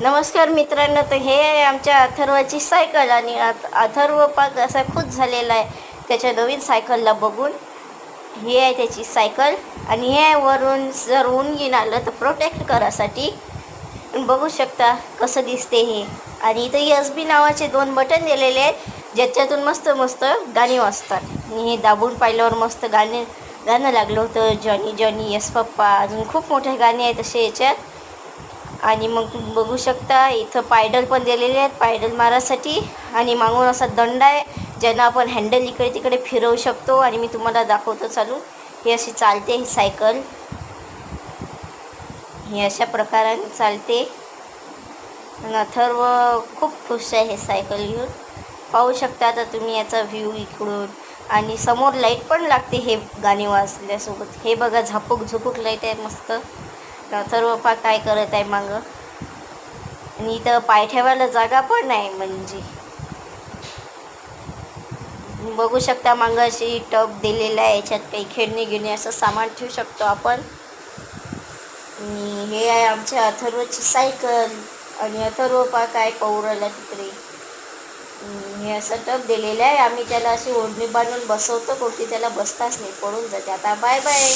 नमस्कार मित्रांनो, तर हे आहे आमच्या अथर्वाची सायकल आणि अथर्व पाक असा खुश झालेला आहे त्याच्या नवीन सायकलला बघून. हे आहे त्याची सायकल आणि हे वरून जर ऊन घेऊन आलं तर प्रोटेक्ट करासाठी बघू शकता कसं दिसते हे. आणि इथं एस-बी नावाचे 2 बटन दिलेले आहेत ज्याच्यातून मस्त मस्त गाणी वाजतात. आणि हे दाबून पाहिल्यावर मस्त गाणं लागलं होतं, जॉनी जॉनी येस पप्पा. अजून खूप मोठे गाणे आहेत असे याच्यात. आणि मग बघू शकता इथं पायडल पण दिलेले आहेत पायडल मारासाठी. आणि मागून असा दंड आहे ज्यांना आपण हँडल इकडे तिकडे फिरवू शकतो. आणि मी तुम्हाला दाखवतो चालू. ही अशी चालते ही सायकल, ही अशा प्रकाराने चालते. आणि अथर्व खूप खुश आहे हे सायकल घेऊन. पाहू शकता आता तुम्ही याचा व्ह्यू इकडून. आणि समोर लाईट पण लागते हे गाणी वाजल्यासोबत. हे बघा झापूक झुपूक लाईट आहे मस्त. अथर्व पा काय करत आहे मागं. आणि इथं पाय ठेवायला जागा पण नाही. म्हणजे बघू शकता मागं अशी टब दिलेला आहे, याच्यात काही खेळणे गिळणे असं सामान ठेवू शकतो आपण. आणि हे आहे आमच्या अथर्वची सायकल. आणि अथर्व पा काय पौराला तिकडे. हे असं टब दिलेलं आहे. आम्ही त्याला अशी ओढणी बांधून बसवतो, कोणती त्याला बसताच नाही, पडून जाते. आता बाय बाय.